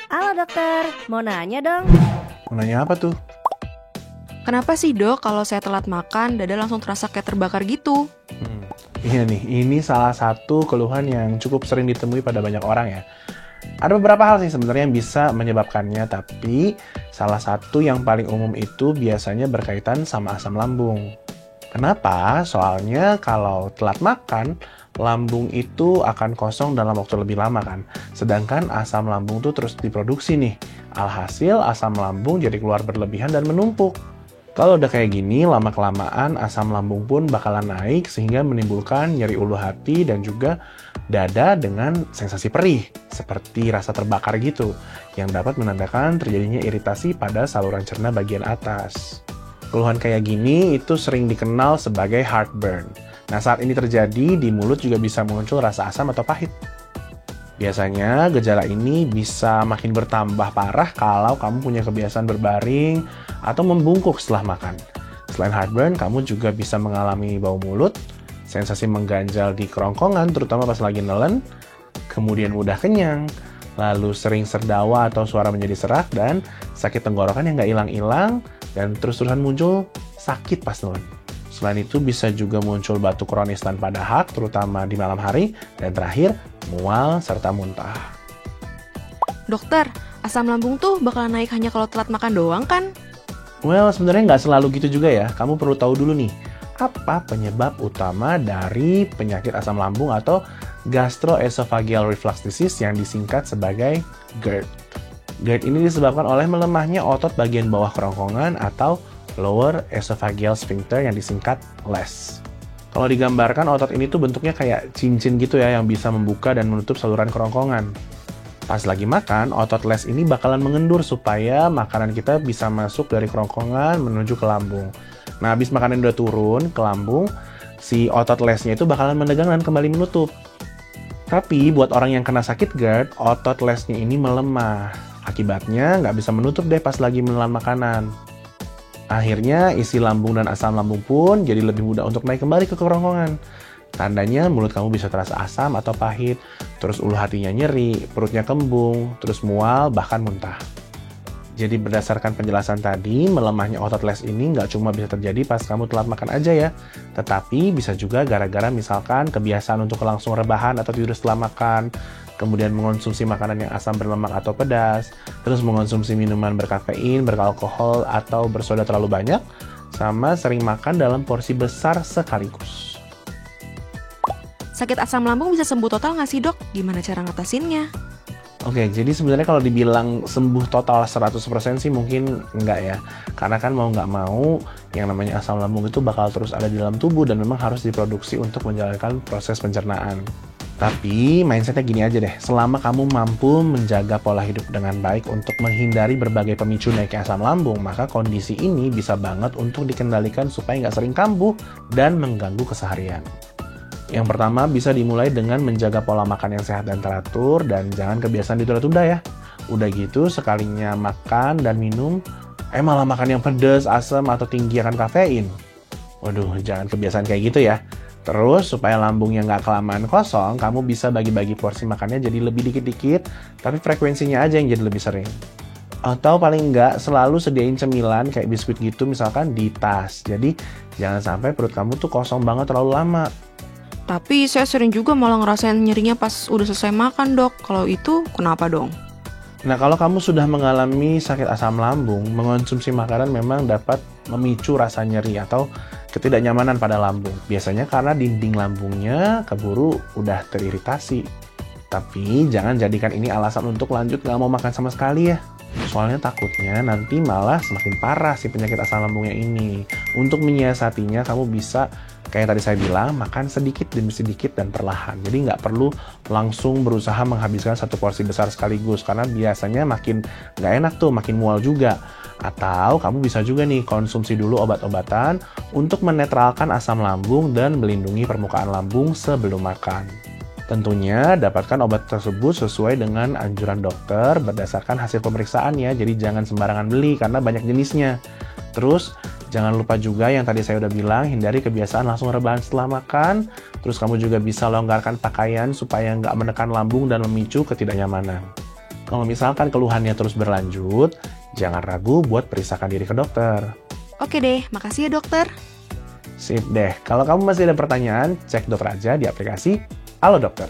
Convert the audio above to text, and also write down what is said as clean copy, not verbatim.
Halo dokter, mau nanya dong. Mau nanya apa tuh? Kenapa sih dok kalau saya telat makan, dada langsung terasa kayak terbakar gitu? Iya nih, ini salah satu keluhan yang cukup sering ditemui pada banyak orang ya. Ada beberapa hal sih sebenarnya yang bisa menyebabkannya, tapi salah satu yang paling umum itu biasanya berkaitan sama asam lambung. Kenapa? Soalnya kalau telat makan, lambung itu akan kosong dalam waktu lebih lama kan. Sedangkan asam lambung tuh terus diproduksi nih. Alhasil asam lambung jadi keluar berlebihan dan menumpuk. Kalau udah kayak gini, lama-kelamaan asam lambung pun bakalan naik sehingga menimbulkan nyeri ulu hati dan juga dada dengan sensasi perih, seperti rasa terbakar gitu, yang dapat menandakan terjadinya iritasi pada saluran cerna bagian atas. Keluhan kayak gini itu sering dikenal sebagai heartburn. Nah, saat ini terjadi, di mulut juga bisa muncul rasa asam atau pahit. Biasanya gejala ini bisa makin bertambah parah kalau kamu punya kebiasaan berbaring atau membungkuk setelah makan. Selain heartburn, kamu juga bisa mengalami bau mulut, sensasi mengganjal di kerongkongan terutama pas lagi nelen, kemudian mudah kenyang, lalu sering serdawa atau suara menjadi serak, dan sakit tenggorokan yang nggak hilang-hilang, dan terus-terusan muncul sakit pas nelen. Selain itu bisa juga muncul batuk kronis tanpa dahak, terutama di malam hari, dan terakhir, mual serta muntah. Dokter, asam lambung tuh bakalan naik hanya kalau telat makan doang kan? Well, sebenarnya nggak selalu gitu juga ya. Kamu perlu tahu dulu nih, apa penyebab utama dari penyakit asam lambung atau gastroesophageal reflux disease yang disingkat sebagai GERD. GERD ini disebabkan oleh melemahnya otot bagian bawah kerongkongan atau lower esophageal sphincter yang disingkat LES. Kalau digambarkan, otot ini tuh bentuknya kayak cincin gitu ya, yang bisa membuka dan menutup saluran kerongkongan. Pas lagi makan, otot LES ini bakalan mengendur supaya makanan kita bisa masuk dari kerongkongan menuju ke lambung. Nah, habis makanan udah turun ke lambung, si otot LES-nya itu bakalan menegang dan kembali menutup. Tapi buat orang yang kena sakit GERD, otot LES-nya ini melemah. Akibatnya nggak bisa menutup deh pas lagi menelan makanan. Akhirnya isi lambung dan asam lambung pun jadi lebih mudah untuk naik kembali ke kerongkongan. Tandanya mulut kamu bisa terasa asam atau pahit, terus ulu hatinya nyeri, perutnya kembung, terus mual, bahkan muntah. Jadi berdasarkan penjelasan tadi, melemahnya otot LES ini nggak cuma bisa terjadi pas kamu telat makan aja ya, tetapi bisa juga gara-gara misalkan kebiasaan untuk langsung rebahan atau tidur setelah makan, kemudian mengonsumsi makanan yang asam berlemak atau pedas, terus mengonsumsi minuman berkafein, beralkohol, atau bersoda terlalu banyak, sama sering makan dalam porsi besar sekaligus. Sakit asam lambung bisa sembuh total nggak sih dok? Gimana cara ngatasinnya? Oke, jadi sebenarnya kalau dibilang sembuh total 100% sih mungkin enggak ya. Karena kan mau nggak mau, yang namanya asam lambung itu bakal terus ada di dalam tubuh dan memang harus diproduksi untuk menjalankan proses pencernaan. Tapi mindsetnya gini aja deh, selama kamu mampu menjaga pola hidup dengan baik untuk menghindari berbagai pemicu naiknya asam lambung, maka kondisi ini bisa banget untuk dikendalikan supaya nggak sering kambuh dan mengganggu keseharian. Yang pertama bisa dimulai dengan menjaga pola makan yang sehat dan teratur, dan jangan kebiasaan ditunda-tunda ya. Udah gitu sekalinya makan dan minum, malah makan yang pedas, asam, atau tinggi akan kafein. Waduh, jangan kebiasaan kayak gitu ya. Terus, supaya lambungnya nggak kelamaan kosong, kamu bisa bagi-bagi porsi makannya jadi lebih dikit-dikit, tapi frekuensinya aja yang jadi lebih sering. Atau paling nggak, selalu sediain cemilan kayak biskuit gitu misalkan di tas. Jadi, jangan sampai perut kamu tuh kosong banget terlalu lama. Tapi saya sering juga malah ngerasain nyerinya pas udah selesai makan dok. Kalau itu kenapa dong? Nah, kalau kamu sudah mengalami sakit asam lambung, mengonsumsi makanan memang dapat memicu rasa nyeri atau ketidaknyamanan pada lambung. Biasanya karena dinding lambungnya keburu udah teriritasi. Tapi jangan jadikan ini alasan untuk lanjut nggak mau makan sama sekali ya. Soalnya takutnya nanti malah semakin parah si penyakit asam lambungnya ini. Untuk menyiasatinya, kamu bisa kayak tadi saya bilang, makan sedikit demi sedikit dan perlahan. Jadi nggak perlu langsung berusaha menghabiskan satu porsi besar sekaligus, karena biasanya makin nggak enak tuh, makin mual juga. Atau kamu bisa juga nih konsumsi dulu obat-obatan untuk menetralkan asam lambung dan melindungi permukaan lambung sebelum makan. Tentunya dapatkan obat tersebut sesuai dengan anjuran dokter berdasarkan hasil pemeriksaan ya, jadi jangan sembarangan beli karena banyak jenisnya. Terus jangan lupa juga yang tadi saya udah bilang, hindari kebiasaan langsung rebahan setelah makan. Terus kamu juga bisa longgarkan pakaian supaya nggak menekan lambung dan memicu ketidaknyamanan. Kalau misalkan keluhannya terus berlanjut, jangan ragu buat periksakan diri ke dokter. Oke deh, makasih ya dokter. Sip deh, kalau kamu masih ada pertanyaan, cek dokter aja di aplikasi Halo Dokter.